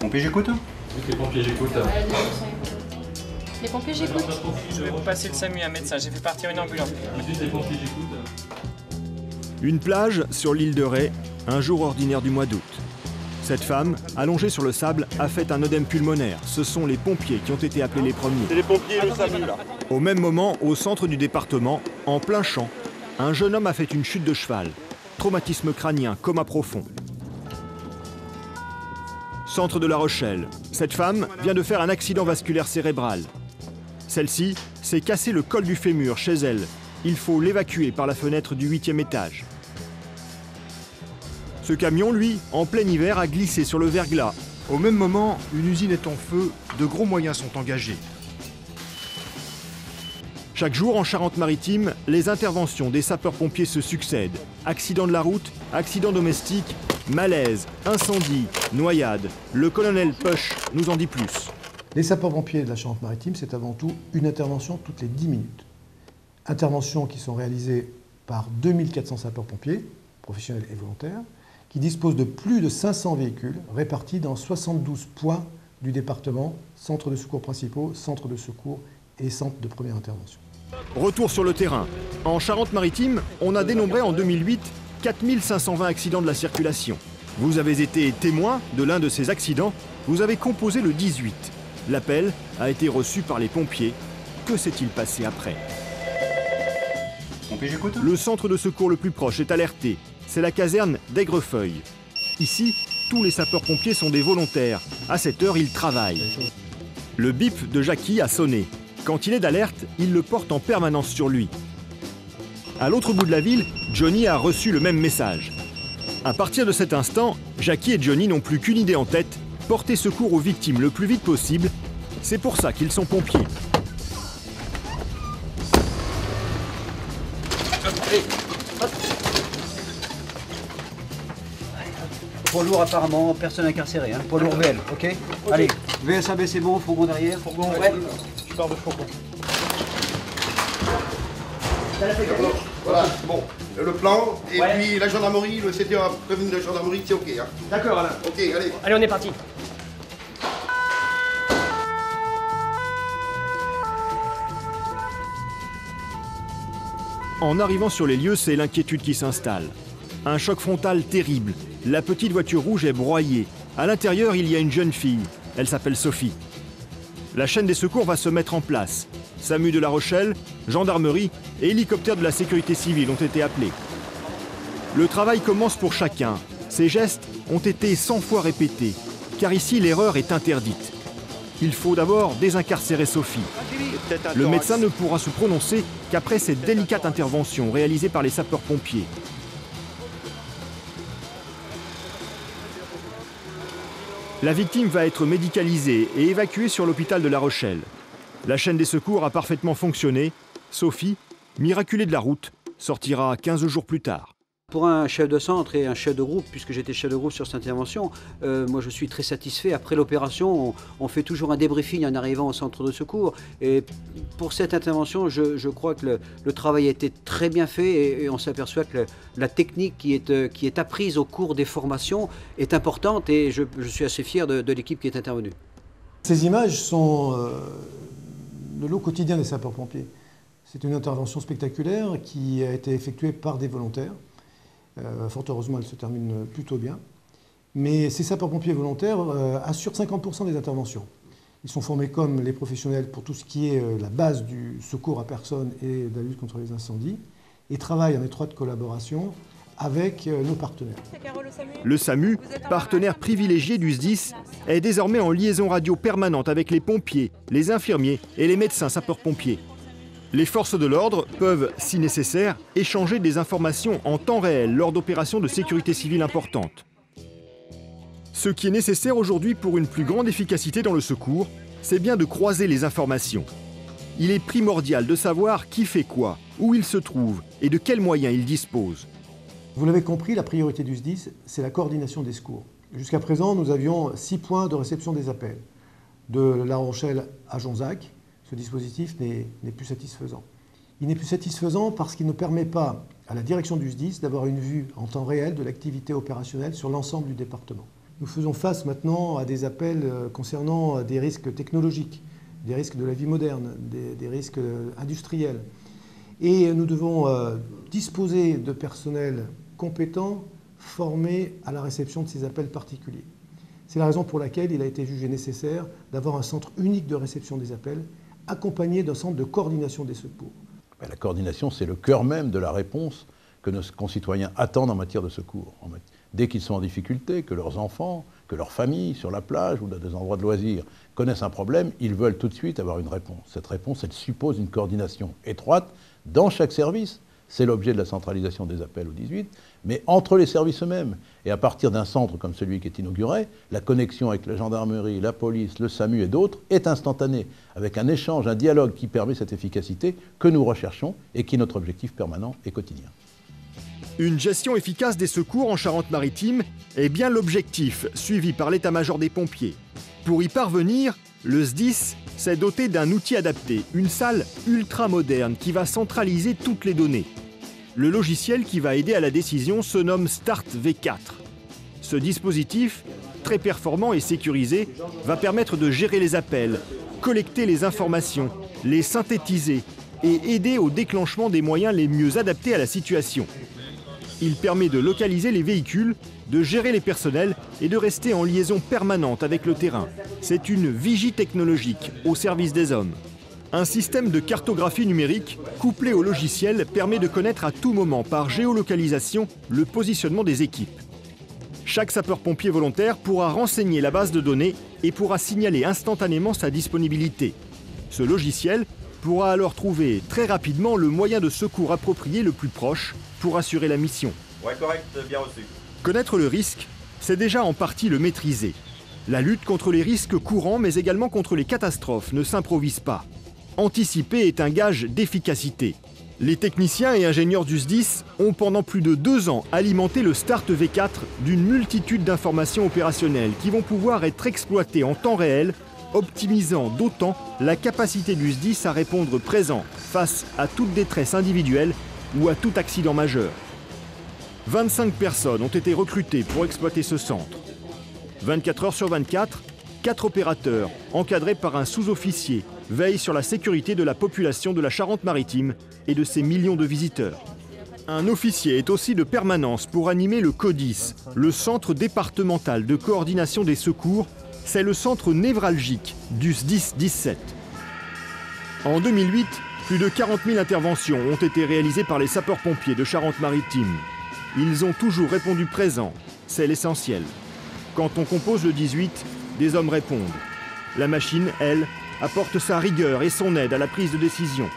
Pompiers, j'écoute. Les pompiers, j'écoute. Les pompiers, j'écoute. Je vais vous passer le SAMU, un médecin. J'ai fait partir une ambulance. Les pompiers, j'écoute. Une plage sur l'île de Ré, un jour ordinaire du mois d'août. Cette femme, allongée sur le sable, a fait un œdème pulmonaire. Ce sont les pompiers qui ont été appelés les premiers. C'est les pompiers et le SAMU là. Au même moment, au centre du département, en plein champ, un jeune homme a fait une chute de cheval. Traumatisme crânien, coma profond. Centre de La Rochelle. Cette femme vient de faire un accident vasculaire cérébral. Celle-ci s'est cassé le col du fémur chez elle. Il faut l'évacuer par la fenêtre du 8e étage. Ce camion, lui, en plein hiver, a glissé sur le verglas. Au même moment, une usine est en feu, de gros moyens sont engagés. Chaque jour, en Charente-Maritime, les interventions des sapeurs-pompiers se succèdent. Accidents de la route, accidents domestiques, malaise, incendie, noyade. Le colonel Push nous en dit plus. Les sapeurs-pompiers de la Charente-Maritime, c'est avant tout une intervention toutes les 10 minutes. Interventions qui sont réalisées par 2400 sapeurs-pompiers, professionnels et volontaires, qui disposent de plus de 500 véhicules répartis dans 72 points du département, centres de secours principaux, centres de secours et centres de première intervention. Retour sur le terrain. En Charente-Maritime, on a dénombré en 2008 4520 accidents de la circulation. Vous avez été témoin de l'un de ces accidents, vous avez composé le 18. L'appel a été reçu par les pompiers. Que s'est-il passé après? Pompiers, j'écoute. Le centre de secours le plus proche est alerté. C'est la caserne d'Aigrefeuille. Ici, tous les sapeurs-pompiers sont des volontaires. À cette heure, ils travaillent. Le bip de Jackie a sonné. Quand il est d'alerte, il le porte en permanence sur lui. À l'autre bout de la ville, Johnny a reçu le même message. À partir de cet instant, Jackie et Johnny n'ont plus qu'une idée en tête, porter secours aux victimes le plus vite possible. C'est pour ça qu'ils sont pompiers. Poids lourd apparemment, personne incarcérée, hein. Poids lourd VL, ok, allez, VSAB c'est bon, fourgon derrière. Fourgon, ouais. Je pars de fourgon. Voilà, bon, le plan, et puis la gendarmerie, le CTO a prévenu la gendarmerie, c'est ok. Hein. D'accord, Alain. Ok, allez. Allez, on est parti. En arrivant sur les lieux, c'est l'inquiétude qui s'installe. Un choc frontal terrible. La petite voiture rouge est broyée. À l'intérieur, il y a une jeune fille. Elle s'appelle Sophie. La chaîne des secours va se mettre en place. SAMU de La Rochelle, gendarmerie et hélicoptères de la sécurité civile ont été appelés. Le travail commence pour chacun. Ces gestes ont été 100 fois répétés, car ici l'erreur est interdite. Il faut d'abord désincarcérer Sophie. Le médecin ne pourra se prononcer qu'après cette délicate intervention réalisée par les sapeurs-pompiers. La victime va être médicalisée et évacuée sur l'hôpital de La Rochelle. La chaîne des secours a parfaitement fonctionné. Sophie, miraculée de la route, sortira 15 jours plus tard. Pour un chef de centre et un chef de groupe, puisque j'étais chef de groupe sur cette intervention, moi je suis très satisfait. Après l'opération, on fait toujours un débriefing en arrivant au centre de secours. Et pour cette intervention, je crois que le travail a été très bien fait et on s'aperçoit que la technique qui est apprise au cours des formations est importante et je suis assez fier de l'équipe qui est intervenue. Ces images sont le lot quotidien des sapeurs-pompiers. C'est une intervention spectaculaire qui a été effectuée par des volontaires. Fort heureusement, elle se termine plutôt bien. Mais ces sapeurs-pompiers volontaires assurent 50% des interventions. Ils sont formés comme les professionnels pour tout ce qui est la base du secours à personne et de la lutte contre les incendies et travaillent en étroite collaboration avec nos partenaires. Le SAMU, partenaire privilégié du SDIS, est désormais en liaison radio permanente avec les pompiers, les infirmiers et les médecins sapeurs-pompiers. Les forces de l'ordre peuvent, si nécessaire, échanger des informations en temps réel lors d'opérations de sécurité civile importantes. Ce qui est nécessaire aujourd'hui pour une plus grande efficacité dans le secours, c'est bien de croiser les informations. Il est primordial de savoir qui fait quoi, où il se trouve et de quels moyens il dispose. Vous l'avez compris, la priorité du SDIS, c'est la coordination des secours. Jusqu'à présent, nous avions 6 points de réception des appels. De La Rochelle à Jonzac, ce dispositif n'est plus satisfaisant. Il n'est plus satisfaisant parce qu'il ne permet pas à la direction du SDIS d'avoir une vue en temps réel de l'activité opérationnelle sur l'ensemble du département. Nous faisons face maintenant à des appels concernant des risques technologiques, des risques de la vie moderne, des risques industriels. Et nous devons disposer de personnel compétent, formé à la réception de ces appels particuliers. C'est la raison pour laquelle il a été jugé nécessaire d'avoir un centre unique de réception des appels, accompagné d'un centre de coordination des secours. La coordination, c'est le cœur même de la réponse que nos concitoyens attendent en matière de secours. Dès qu'ils sont en difficulté, que leurs enfants, que leurs familles, sur la plage ou dans des endroits de loisirs, connaissent un problème, ils veulent tout de suite avoir une réponse. Cette réponse, elle suppose une coordination étroite dans chaque service. C'est l'objet de la centralisation des appels au 18, mais entre les services eux-mêmes. Et à partir d'un centre comme celui qui est inauguré, la connexion avec la gendarmerie, la police, le SAMU et d'autres est instantanée, avec un échange, un dialogue qui permet cette efficacité que nous recherchons et qui est notre objectif permanent et quotidien. Une gestion efficace des secours en Charente-Maritime est bien l'objectif suivi par l'état-major des pompiers. Pour y parvenir, le SDIS s'est doté d'un outil adapté, une salle ultra moderne qui va centraliser toutes les données. Le logiciel qui va aider à la décision se nomme Start V4. Ce dispositif, très performant et sécurisé, va permettre de gérer les appels, collecter les informations, les synthétiser et aider au déclenchement des moyens les mieux adaptés à la situation. Il permet de localiser les véhicules, de gérer les personnels et de rester en liaison permanente avec le terrain. C'est une vigie technologique au service des hommes. Un système de cartographie numérique couplé au logiciel permet de connaître à tout moment par géolocalisation le positionnement des équipes. Chaque sapeur-pompier volontaire pourra renseigner la base de données et pourra signaler instantanément sa disponibilité. Ce logiciel pourra alors trouver très rapidement le moyen de secours approprié le plus proche pour assurer la mission. Ouais, correct, bien reçu. Connaître le risque, c'est déjà en partie le maîtriser. La lutte contre les risques courants, mais également contre les catastrophes, ne s'improvise pas. Anticiper est un gage d'efficacité. Les techniciens et ingénieurs du SDIS ont pendant plus de 2 ans alimenté le Start V4 d'une multitude d'informations opérationnelles qui vont pouvoir être exploitées en temps réel, optimisant d'autant la capacité du SDIS à répondre présent face à toute détresse individuelle ou à tout accident majeur. 25 personnes ont été recrutées pour exploiter ce centre. 24 heures sur 24, 4 opérateurs, encadrés par un sous-officier, veillent sur la sécurité de la population de la Charente-Maritime et de ses millions de visiteurs. Un officier est aussi de permanence pour animer le CODIS, le Centre départemental de coordination des secours. C'est le centre névralgique du SDIS 17. En 2008, plus de 40 000 interventions ont été réalisées par les sapeurs-pompiers de Charente-Maritime. Ils ont toujours répondu présent, c'est l'essentiel. Quand on compose le 18, des hommes répondent. La machine, elle, apporte sa rigueur et son aide à la prise de décision.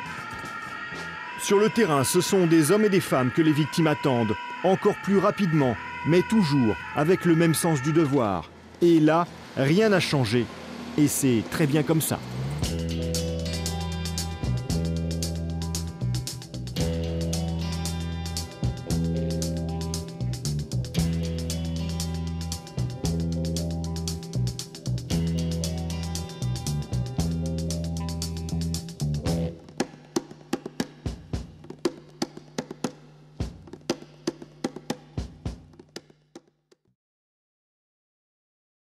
Sur le terrain, ce sont des hommes et des femmes que les victimes attendent, encore plus rapidement, mais toujours avec le même sens du devoir. Et là, rien n'a changé. Et c'est très bien comme ça.